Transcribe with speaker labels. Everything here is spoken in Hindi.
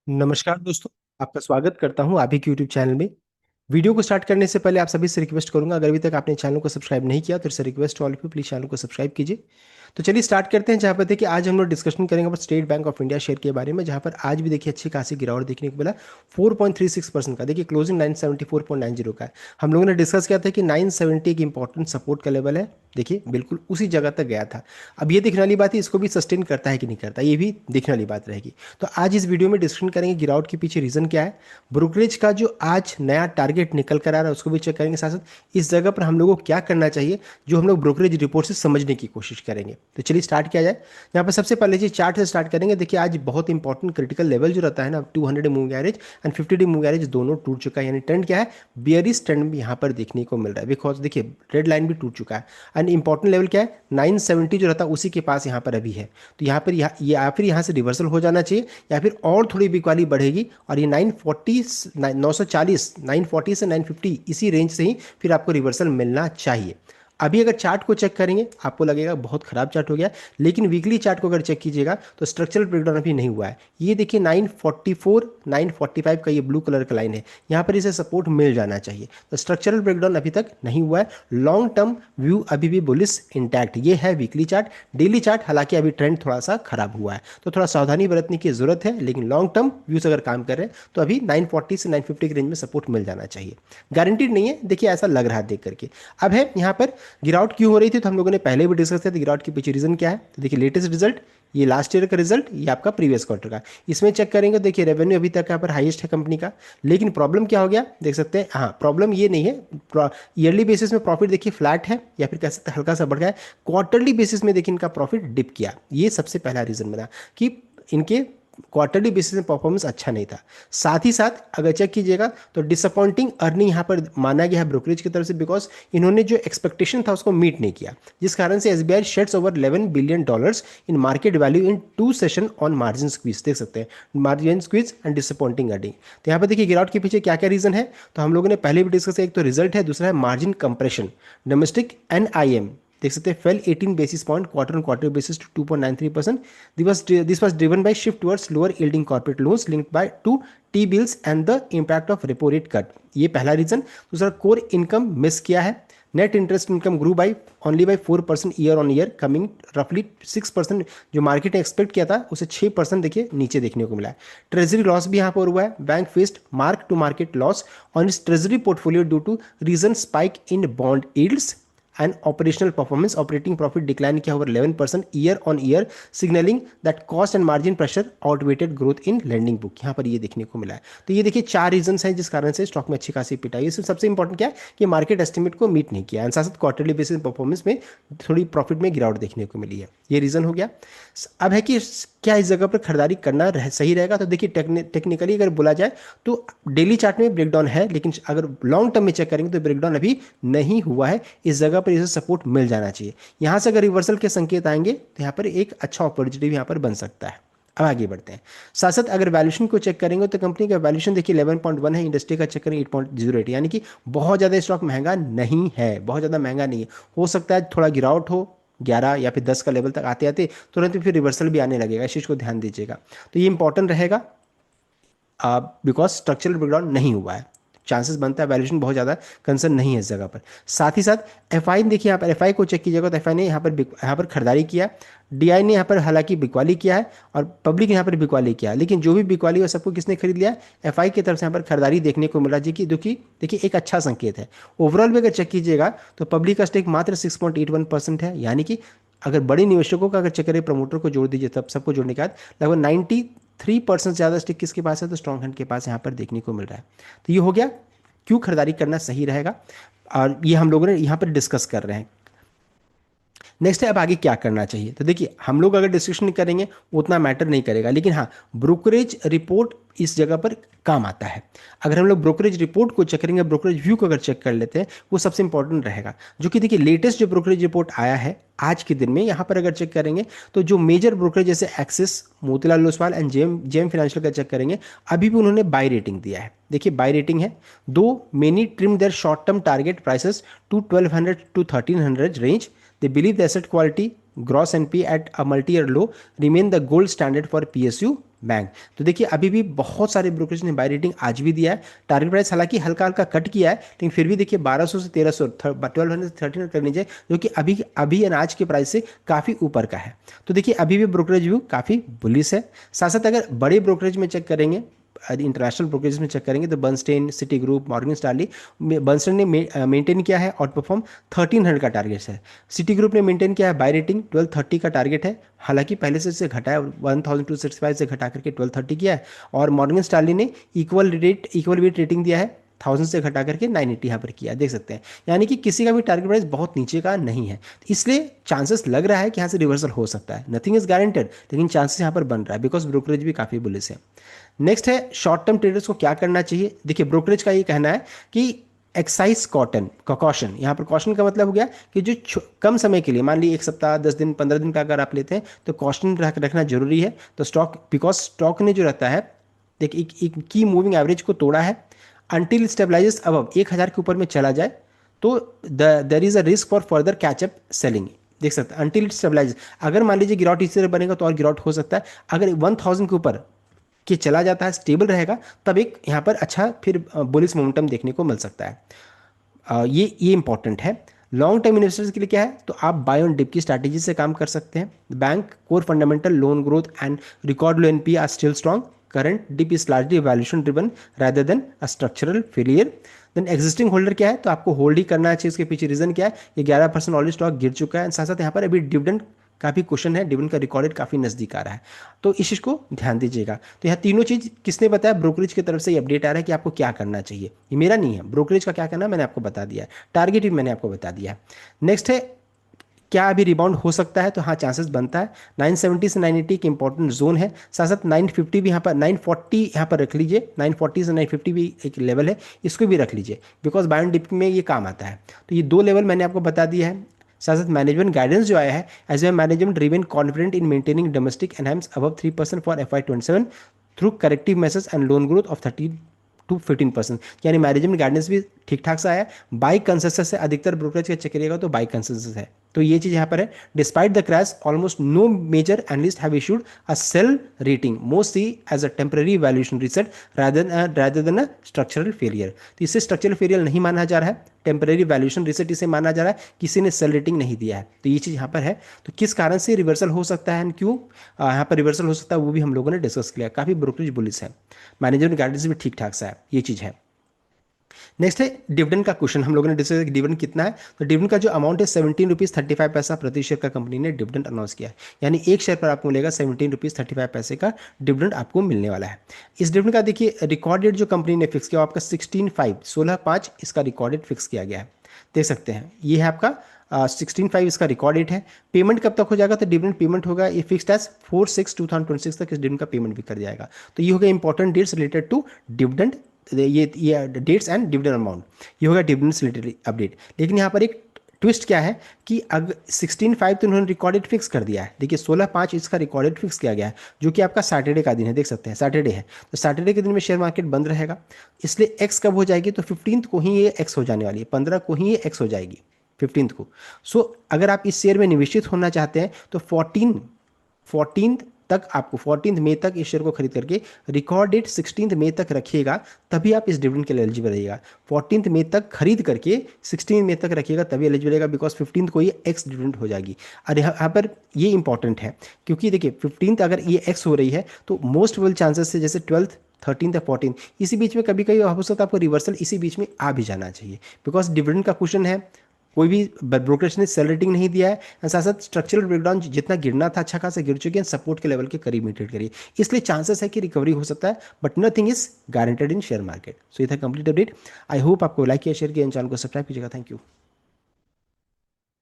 Speaker 1: नमस्कार दोस्तों। आपका स्वागत करता हूं आप ही के यूट्यूब चैनल में। वीडियो को स्टार्ट करने से पहले आप सभी से रिक्वेस्ट करूंगा, अगर अभी तक आपने चैनल को सब्सक्राइब नहीं किया तो इससे रिक्वेस्ट ऑल पे प्लीज चैनल को सब्सक्राइब कीजिए। तो चलिए स्टार्ट करते हैं। जहाँ पर देखिए आज हम लोग डिस्कशन करेंगे पर state bank of India share के बारे में, जहाँ पर आज भी देखिए अच्छी खासी गिरावट देखने को मिला 4.36% का। देखिए क्लोजिंग 974.90 का है। हम लोगों ने डिस्कस किया था कि 970 एक इंपॉर्टेंट सपोर्ट का लेवल है। देखिए बिल्कुल उसी जगह तक गया था। अब ये देखने वाली बात है इसको भी सस्टेन करता है कि नहीं करता, ये भी देखने वाली बात रहेगी। तो आज इस वीडियो में डिस्कशन करेंगे गिरावट के पीछे रीजन क्या है, ब्रोकरेज का जो आज नया टारगेट निकल कर आ रहा है उसको भी चेक करेंगे। साथ साथ इस जगह पर हम लोगों को क्या करना चाहिए जो हम लोग ब्रोकरेज रिपोर्ट से समझने की कोशिश करेंगे। तो चलिए स्टार्ट किया जाए। यहाँ पर सबसे पहले जी चार्ट से स्टार्ट करेंगे। देखिए आज बहुत इंपॉर्टेंट क्रिटिकल लेवल जो रहता है ना, 200 moving average and 50 moving average दोनों टूट चुका है। यानी ट्रेंड क्या है, बियरिश ट्रेंड भी यहाँ पर देखने को मिल रहा है। बिकॉज देखिए रेड लाइन भी टूट चुका है एंड इंपॉर्टेंट लेवल क्या है 970 जो रहता है उसी के पास यहाँ पर अभी है। तो यहाँ पर या फिर यहाँ से रिवर्सल हो जाना चाहिए या फिर और थोड़ी बिकवाली बढ़ेगी और ये 940 940 940 से 950 इसी रेंज से ही फिर आपको रिवर्सल मिलना चाहिए। अभी अगर चार्ट को चेक करेंगे आपको लगेगा बहुत खराब चार्ट हो गया, लेकिन वीकली चार्ट को अगर चेक कीजिएगा तो स्ट्रक्चरल ब्रेकडाउन अभी नहीं हुआ है। ये देखिए 944 945 का ये ब्लू कलर का लाइन है, यहाँ पर इसे सपोर्ट मिल जाना चाहिए। तो स्ट्रक्चरल ब्रेकडाउन अभी तक नहीं हुआ है। लॉन्ग टर्म व्यू अभी भी बुलिश इंटैक्ट। ये है वीकली चार्ट। डेली चार्ट हालांकि अभी ट्रेंड थोड़ा सा खराब हुआ है तो थोड़ा सावधानी बरतने की जरूरत है, लेकिन लॉन्ग टर्म व्यूज अगर काम कर रहे हैं तो अभी 940 से 950 के रेंज में सपोर्ट मिल जाना चाहिए। गारंटीड नहीं है, देखिए ऐसा लग रहा है देख करके। अब है यहाँ पर गिरावट क्यों हो रही थी, तो हम लोगों ने पहले भी डिस्कस किया था गिरावट के पीछे रीजन क्या है। तो देखिए लेटेस्ट रिजल्ट, ये लास्ट ईयर का रिजल्ट, ये आपका प्रीवियस क्वार्टर का। इसमें चेक करेंगे देखिए रेवेन्यू अभी तक यहाँ पर हाईएस्ट है कंपनी का, लेकिन प्रॉब्लम क्या हो गया देख सकते हैं। हाँ प्रॉब्लम ये नहीं है, ईयरली बेसिस में प्रॉफिट देखिए फ्लैट है या फिर कह सकते हैं हल्का सा बढ़ गया है। क्वार्टरली बेसिस में देखिए इनका प्रॉफिट डिप किया, ये सबसे पहला रीजन बना कि इनके क्वार्टरली बेसिस में परफॉर्मेंस अच्छा नहीं था। साथ ही साथ अगर चेक कीजिएगा तो डिसअपॉइंटिंग अर्निंग यहाँ पर माना गया है ब्रोकरेज की तरफ से, बिकॉज इन्होंने जो एक्सपेक्टेशन था उसको मीट नहीं किया, जिस कारण से SBI shades over $11 billion in market value in 2 session on margin squeeze. देख सकते हैं margin squeeze and disappointing earning. तो यहाँ पर देखिए गिरावट के पीछे क्या क्या रीजन है, तो हम लोगों ने पहले भी डिस्कस किया। एक तो रिजल्ट है, दूसरा है मार्जिन कंप्रेशन। डोमेस्टिक एनआईएम देख सकते हैं fell 18 basis point quarter on quarter basis to 2.93%। This was driven by shift towards lower yielding corporate loans linked by to T bills and the impact of repo rate cut. ये पहला रीजन। दूसरा कोर इनकम मिस किया है। Net interest income grew by only by 4% year on year, coming रफली 6%। जो मार्केट ने एक्सपेक्ट किया था उसे 6% देखिए नीचे देखने को मिला है। ट्रेजरी लॉस भी यहाँ पर हुआ है। Bank faced mark to market loss on इस treasury portfolio due to reason spike in bond yields and operational performance. Operating profit decline किया over 11% year on year, signaling that cost and margin pressure outweighed growth in lending book। यहाँ पर ये देखने को मिला है। तो ये देखिए 4 रीजंस हैं जिस कारण से स्टॉक में अच्छी खासी पिटाई है। सबसे इंपॉर्टेंट क्या है कि मार्केट एस्टिमेट को मीट नहीं किया, साथ साथ क्वार्टरली बेसिस परफॉर्मेंस में थोड़ी प्रॉफिट में गिरावट देखने को मिली है। ये रीजन हो गया। अब है कि क्या इस जगह पर खरीदारी करना सही रहेगा, तो देखिए टेक्निकली अगर बोला जाए तो डेली चार्ट में ब्रेकडाउन है, लेकिन अगर लॉन्ग टर्म में चेक करेंगे तो ब्रेकडाउन अभी नहीं हुआ है। इस जगह पर इसे सपोर्ट मिल जाना चाहिए। यहाँ से अगर रिवर्सल के संकेत आएंगे तो यहाँ पर एक अच्छा अपॉर्चुनिटी यहाँ पर बन सकता है। अब आगे बढ़ते हैं। साथ साथ अगर वैल्यूशन को चेक करेंगे तो कंपनी का वैल्यूशन देखिए 11.1 है, इंडस्ट्री का चेक करें 8.08, यानी कि बहुत ज़्यादा स्टॉक महंगा नहीं है, बहुत ज़्यादा महंगा नहीं है। हो सकता है थोड़ा गिरावट हो 11 या फिर 10 का लेवल तक आते आते तुरंत फिर रिवर्सल भी आने लगेगा, इस चीज़ को ध्यान दीजिएगा। तो ये इंपॉर्टेंट रहेगा बिकॉज स्ट्रक्चरल ब्रेकडाउन नहीं हुआ है, चांसेस बनता है वैल्यूएशन बहुत ज़्यादा कंसर्न नहीं है इस जगह पर। साथ ही साथ एफआई देखिए, यहाँ पर एफआई को चेक कीजिएगा तो एफआई ने यहाँ पर खरीदारी किया। डीआई ने यहाँ पर हालांकि बिकवाली किया है और पब्लिक ने यहाँ पर बिकवाली किया, लेकिन जो भी बिकवाली है सबको किसने खरीद लिया, एफआई की तरफ से यहाँ पर खरीदारी देखने को मिला, जी कि देखिए एक अच्छा संकेत है। ओवरऑल भी अगर चेक कीजिएगा तो पब्लिक का स्टेक मात्र 6.81% है, यानी कि अगर बड़े निवेशकों का अगर चेक करें प्रमोटर को जोड़ दीजिए तब सबको जोड़ने के बाद लगभग 93% ज़्यादा स्टिक किसके पास है, तो स्ट्रॉन्ग हैंड के पास यहाँ पर देखने को मिल रहा है। तो ये हो गया क्यों खरीदारी करना सही रहेगा, और ये हम लोगों ने यहाँ पर डिस्कस कर रहे हैं। नेक्स्ट है अब आगे क्या करना चाहिए। तो देखिए हम लोग अगर डिस्कशन करेंगे उतना मैटर नहीं करेगा, लेकिन हाँ ब्रोकरेज रिपोर्ट इस जगह पर काम आता है। अगर हम लोग ब्रोकरेज रिपोर्ट को चेक करेंगे, ब्रोकरेज व्यू को अगर चेक कर लेते हैं, वो सबसे इंपॉर्टेंट रहेगा। जो कि देखिए लेटेस्ट जो ब्रोकरेज रिपोर्ट आया है आज के दिन में, यहाँ पर अगर चेक करेंगे तो जो मेजर ब्रोकरेज जैसे Axis, Motilal Oswal and JM financial का चेक करेंगे, अभी भी उन्होंने बाय रेटिंग दिया है। देखिए बाय रेटिंग है। Though many trim their short term target prices to 1200 to 1300 range. They believe the asset quality, gross NP at a multi-year low, remain the gold standard for PSU bank. तो देखिए अभी भी बहुत सारे ब्रोकरेज ने बाय रेटिंग आज भी दिया है। टारगेट प्राइस हालांकि हल्का हल्का कट किया है, लेकिन फिर भी देखिए 1200 से 1300, 1200 से 1300 कर लीजिए, जो कि अभी अभी अनाज के प्राइस से काफ़ी ऊपर का है। तो देखिए अभी भी ब्रोकरेज व्यू काफ़ी बुलिश है। साथ साथ अगर बड़े ब्रोकरेज में चेक करेंगे, इंटरनेशनल ब्रोकरेज में चेक करेंगे, तो Bernstein, city group, Morgan Stanley, Bernstein ने मेंटेन किया है आउट परफॉर्म 1300 का टारगेट है। सिटी ग्रुप ने मेंटेन किया है बाय रेटिंग 1230 का टारगेट है, हालांकि पहले से इसे घटाया 1265 से घटा करके 1230 किया है। और मॉर्गन स्टैनली ने इक्वल वेट रेटिंग दिया है, 1000 से घटा करके 980 यहाँ पर किया, देख सकते हैं। यानी कि किसी का भी टारगेट प्राइस बहुत नीचे का नहीं है, इसलिए चांसेस लग रहा है कि यहाँ से रिवर्सल हो सकता है। नथिंग इज गारंटेड, लेकिन चांसेस यहाँ पर बन रहा है बिकॉज ब्रोकरेज भी काफ़ी बुलिश है। नेक्स्ट है शॉर्ट टर्म ट्रेडर्स को क्या करना चाहिए। देखिए ब्रोकरेज का ये कहना है कि एक्साइज कॉटन का कॉशन, यहाँ पर कॉशन का मतलब हो गया कि जो कम समय के लिए, मान ली 1 सप्ताह, 10 दिन, 15 दिन का अगर आप लेते हैं, तो कॉशन रखना जरूरी है। तो स्टॉक, बिकॉज स्टॉक ने जो रहता है, देखिए एक की मूविंग एवरेज को तोड़ा है, अनटिल स्टेबलाइजेस अब 1000 के ऊपर में चला जाए तो there is a risk for further catch up selling, देख सकते हैं। अनटिल स्टेबलाइज, अगर मान लीजिए गिरआउट इसी तरह बनेगा तो और गिरआउट हो सकता है। अगर 1000 के ऊपर कि चला जाता है, स्टेबल रहेगा, तब एक यहाँ पर अच्छा फिर बुलिश मोमेंटम देखने को मिल सकता है। ये इंपॉर्टेंट है। लॉन्ग टर्म इन्वेस्टर्स के लिए क्या है, तो आप बाय ऑन डिप की स्ट्रैटेजी से काम कर सकते हैं। Bank core fundamental, loan growth and record low NP are still strong. Current dip is largely valuation driven rather than a structural failure. Then existing holder क्या है, तो आपको होल्ड ही करना चाहिए। इसके पीछे रीजन क्या है, ये 11% ऑलरेडी स्टॉक गिर चुका है। साथ साथ यहाँ पर अभी डिविडेंड काफ़ी क्वेश्चन है, डिविडेंड का रिकॉर्डेड काफ़ी नजदीक आ रहा है, तो इस चीज़ को ध्यान दीजिएगा। तो यहाँ तीनों चीज़ किसने बताया, ब्रोकरेज की तरफ से ये अपडेट आ रहा है कि आपको क्या करना चाहिए। ये मेरा नहीं है, ब्रोकरेज का क्या करना है मैंने आपको बता दिया है, टारगेट भी मैंने आपको बता दिया है। नेक्स्ट है क्या अभी रिबाउंड हो सकता है, तो हाँ चांसेस बनता है। 970 से 980 एक इंपॉर्टेंट जोन है। साथ साथ 950 भी यहाँ पर, 940 यहाँ पर रख लीजिए, 940 से 950 भी एक लेवल है, इसको भी रख लीजिए बिकॉज बाय ऑन डिप में ये काम आता है। तो ये दो लेवल मैंने आपको बता दिया है। साथ साथ मैनेजमेंट गाइडेंस जो आया है, as a management remain confident in maintaining domestic enhance above 3% for FY27 through corrective measures and loan growth of 13 to 15%। यानी मैनेजमेंट गाइडेंस भी ठीक ठाक सा आया। बाई कंसेंसस है, अधिकतर ब्रोकरेज का चेक करिएगा तो बाई कंसेंसस है, तो ये चीज यहाँ पर है। Despite the crash almost no major analyst have issued a sell rating, most see as a temporary valuation reset rather than a structural failure. तो इसे स्ट्रक्चरल फेलियर नहीं माना जा रहा है, टेम्पररी वैल्यूएशन रीसेट इसे माना जा रहा है, किसी ने सेल रेटिंग नहीं दिया है। तो ये चीज़ यहाँ पर है। तो किस कारण से रिवर्सल हो सकता है एंड क्यों यहाँ पर रिवर्सल हो सकता है, वो भी हम लोगों ने डिस्कस किया। काफ़ी ब्रोकरेज बुलिश है, मैनेजमेंट गाइडेंस भी ठीक ठाक सा है, ये चीज़ है। नेक्स्ट है डिविडेंड का क्वेश्चन, हम लोगों ने डिस्कस किया डिविडेंड कितना है। तो डिविडेंड का जो अमाउंट है 17 रुपीज़ 35 पैसा प्रति शेयर का कंपनी ने डिविडेंड अनाउंस किया है, यानी एक शेयर पर आपको मिलेगा 17 रुपीज़ 35 पैसे का डिविडेंड आपको मिलने वाला है। इस डिविडेंड का देखिए रिकॉर्ड डेट जो कंपनी ने फिक्स किया आपका 16/5 इसका रिकॉर्ड डेट फिक्स किया गया है, देख सकते हैं। ये है आपका 16/5 इसका रिकॉर्ड डेट है। पेमेंट कब तक हो जाएगा, तो डिविडेंड पेमेंट होगा ये फिक्स्ड एज 4/6/2026 तक इस डिविडेंड का पेमेंट भी कर जाएगा। तो ये हो गया important dates related to dividend, ये डेट्स एंड डिविडेंड अमाउंट, ये होगा डिविडेंड से रिलेटेड अपडेट। लेकिन यहाँ पर एक ट्विस्ट क्या है कि अगर 16/5 तो उन्होंने रिकॉर्डेड फिक्स कर दिया है, देखिए 16/5 इसका रिकॉर्डेड फिक्स किया गया है, जो कि आपका सैटरडे का दिन है, देख सकते हैं सैटरडे है। तो सैटरडे के दिन में शेयर मार्केट बंद रहेगा, इसलिए एक्स कब हो जाएगी, तो 15 को ही ये एक्स हो जाने वाली है, 15 को ही ये एक्स हो जाएगी 15 को। सो अगर आप इस शेयर में निवेशित होना चाहते हैं तो 14 तक आपको 14 मई तक इस शेयर को खरीद करके रिकॉर्ड डेट 16 मई तक रखिएगा, तभी आप इस डिविडेंड के लिए एलिजिबल रहिएगा। 14 मई तक खरीद करके 16 मई तक रखिएगा तभी एलिजिबल रहेगा, बिकॉज 15 को ये एक्स डिविडेंड हो जाएगी। और यहाँ पर ये इंपॉर्टेंट है क्योंकि देखिए 15 अगर ये एक्स हो रही है तो मोस्ट प्रोबेबल चांसेस है जैसे 12th 13th या 14th इसी बीच में कभी कभी हो सकता है आपको रिवर्सल इसी बीच में आ भी जाना चाहिए, बिकॉज डिविडेंड का क्वेश्चन है। कोई भी ब्रोकरेज ने सेल रेटिंग नहीं दिया है, साथ साथ स्ट्रक्चरल ब्रेकडाउन जितना गिरना था अच्छा खासा गिर चुके हैं, सपोर्ट के लेवल के करीब मेंटेन करिए, इसलिए चांसेस है कि रिकवरी हो सकता है, but nothing is guaranteed in share market. So ये था कंप्लीट अपडेट। आई होप आपको लाइक किया, शेयर किया, चैनल को सब्सक्राइब कीजिएगा। Thank you.